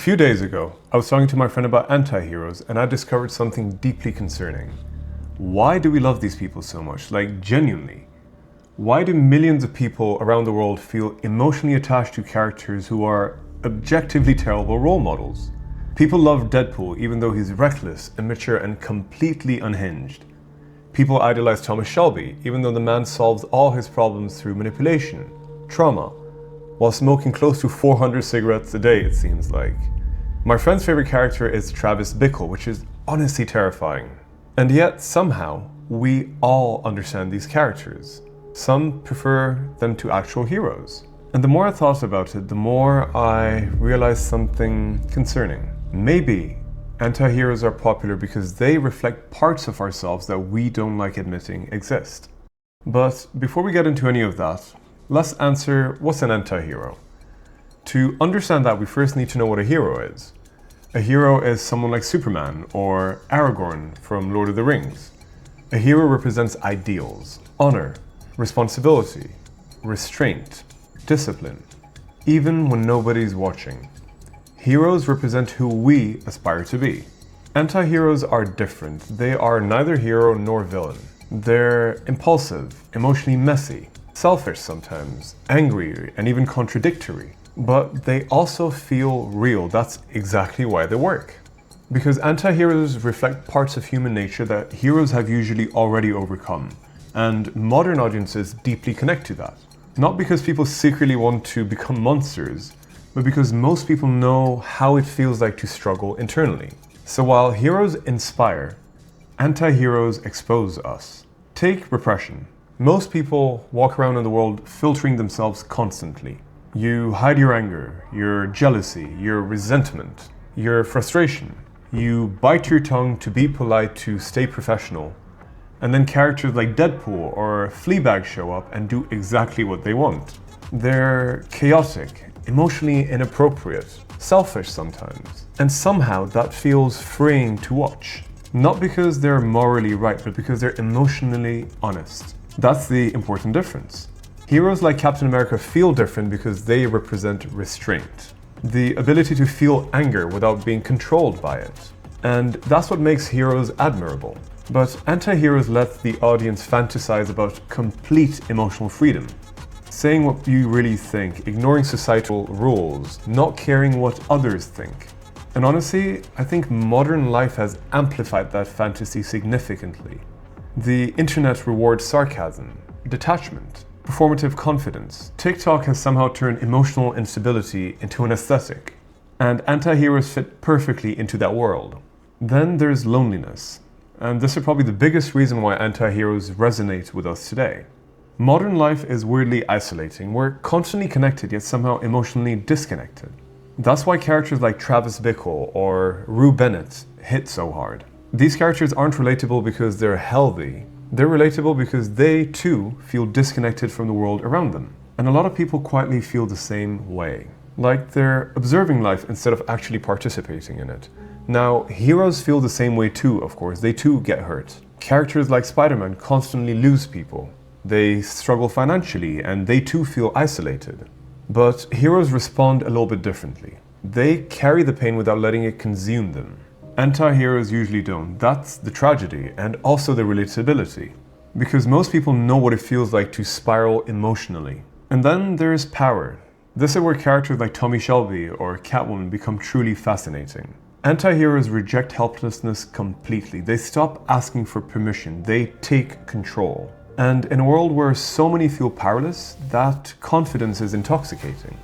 few days ago, I was talking to my friend about anti-heroes and I discovered something deeply concerning. Why do we love these people so much? Like, genuinely. Why do millions of people around the world feel emotionally attached to characters who are objectively terrible role models? People love Deadpool even though he's reckless, immature, and completely unhinged. People idolize Thomas Shelby even though the man solves all his problems through manipulation, trauma, while smoking close to 400 cigarettes a day, it seems like. My friend's favorite character is Travis Bickle, which is honestly terrifying. And yet, somehow, we all understand these characters. Some prefer them to actual heroes. And the more I thought about it, the more I realized something concerning. Maybe anti-heroes are popular because they reflect parts of ourselves that we don't like admitting exist. But before we get into any of that, let's answer what's an anti-hero. To understand that, we first need to know what a hero is. A hero is someone like Superman or Aragorn from Lord of the Rings. A hero represents ideals, honor, responsibility, restraint, discipline, even when nobody's watching. Heroes represent who we aspire to be. Anti-heroes are different. They are neither hero nor villain. They're impulsive, emotionally messy, selfish sometimes, angry, and even contradictory. But they also feel real. That's exactly why they work. Because anti-heroes reflect parts of human nature that heroes have usually already overcome. And modern audiences deeply connect to that. Not because people secretly want to become monsters, but because most people know how it feels like to struggle internally. So while heroes inspire, anti-heroes expose us. Take repression. Most people walk around in the world filtering themselves constantly. You hide your anger, your jealousy, your resentment, your frustration. You bite your tongue to be polite, to stay professional. And then characters like Deadpool or Fleabag show up and do exactly what they want. They're chaotic, emotionally inappropriate, selfish sometimes. And somehow that feels freeing to watch. Not because they're morally right, but because they're emotionally honest. That's the important difference. Heroes like Captain America feel different because they represent restraint. The ability to feel anger without being controlled by it. And that's what makes heroes admirable. But anti-heroes let the audience fantasize about complete emotional freedom. Saying what you really think, ignoring societal rules, not caring what others think. And honestly, I think modern life has amplified that fantasy significantly. The internet rewards sarcasm, detachment, performative confidence. TikTok has somehow turned emotional instability into an aesthetic. And anti-heroes fit perfectly into that world. Then there's loneliness. And this is probably the biggest reason why anti-heroes resonate with us today. Modern life is weirdly isolating. We're constantly connected, yet somehow emotionally disconnected. That's why characters like Travis Bickle or Rue Bennett hit so hard. These characters aren't relatable because they're healthy. They're relatable because they, too, feel disconnected from the world around them. And a lot of people quietly feel the same way. Like they're observing life instead of actually participating in it. Now, heroes feel the same way too, of course. They too get hurt. Characters like Spider-Man constantly lose people. They struggle financially, and they too feel isolated. But heroes respond a little bit differently. They carry the pain without letting it consume them. Anti-heroes usually don't. That's the tragedy, and also the relatability. Because most people know what it feels like to spiral emotionally. And then there's power. This is where characters like Tommy Shelby or Catwoman become truly fascinating. Anti-heroes reject helplessness completely. They stop asking for permission. They take control. And in a world where so many feel powerless, that confidence is intoxicating.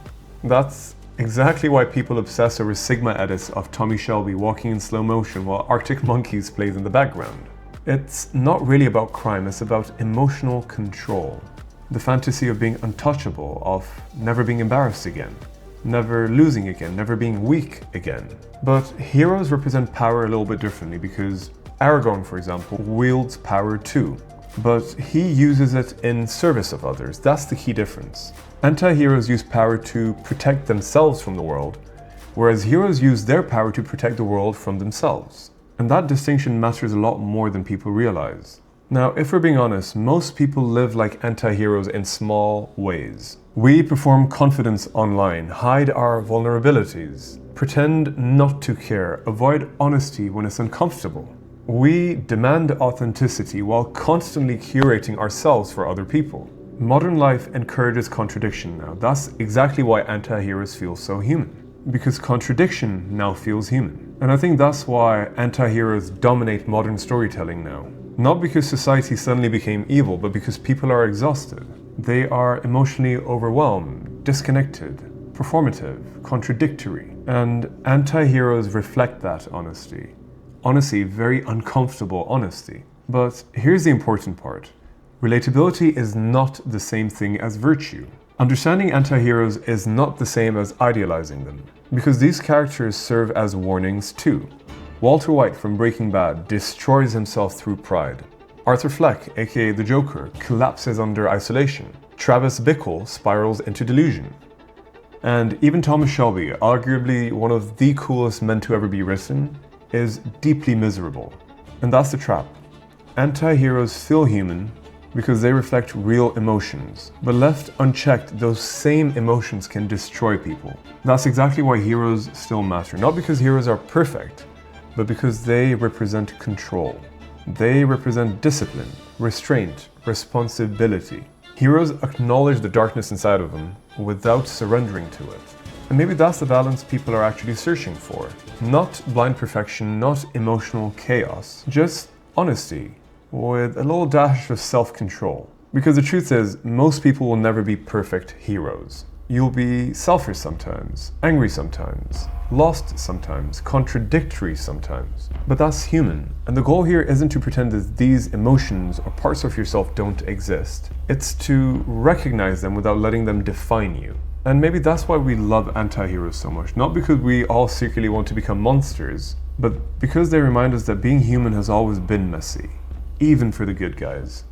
That's exactly why people obsess over Sigma edits of Tommy Shelby walking in slow motion while Arctic Monkeys plays in the background. It's not really about crime, it's about emotional control. The fantasy of being untouchable, of never being embarrassed again, never losing again, never being weak again. But heroes represent power a little bit differently because Aragorn, for example, wields power too. But he uses it in service of others. That's the key difference. Anti-heroes use power to protect themselves from the world, whereas heroes use their power to protect the world from themselves. And that distinction matters a lot more than people realize. Now, if we're being honest, most people live like anti-heroes in small ways. We perform confidence online, hide our vulnerabilities, pretend not to care, avoid honesty when it's uncomfortable. We demand authenticity while constantly curating ourselves for other people. Modern life encourages contradiction now. That's exactly why anti-heroes feel so human. Because contradiction now feels human. And I think that's why anti-heroes dominate modern storytelling now. Not because society suddenly became evil, but because people are exhausted. They are emotionally overwhelmed, disconnected, performative, contradictory. And anti-heroes reflect that honesty. Honestly, very uncomfortable honesty. But here's the important part. Relatability is not the same thing as virtue. Understanding anti-heroes is not the same as idealizing them, because these characters serve as warnings too. Walter White from Breaking Bad destroys himself through pride. Arthur Fleck, aka the Joker, collapses under isolation. Travis Bickle spirals into delusion. And even Thomas Shelby, arguably one of the coolest men to ever be written, is deeply miserable. And that's the trap. Anti-heroes feel human because they reflect real emotions, but left unchecked, those same emotions can destroy people. That's exactly why heroes still matter. Not because heroes are perfect, but because they represent control. They represent discipline, restraint, responsibility. Heroes acknowledge the darkness inside of them without surrendering to it. And maybe that's the balance people are actually searching for. Not blind perfection, not emotional chaos, just honesty with a little dash of self-control. Because the truth is, most people will never be perfect heroes. You'll be selfish sometimes, angry sometimes, lost sometimes, contradictory sometimes. But that's human. And the goal here isn't to pretend that these emotions or parts of yourself don't exist. It's to recognize them without letting them define you. And maybe that's why we love anti-heroes so much. Not because we all secretly want to become monsters, but because they remind us that being human has always been messy, even for the good guys.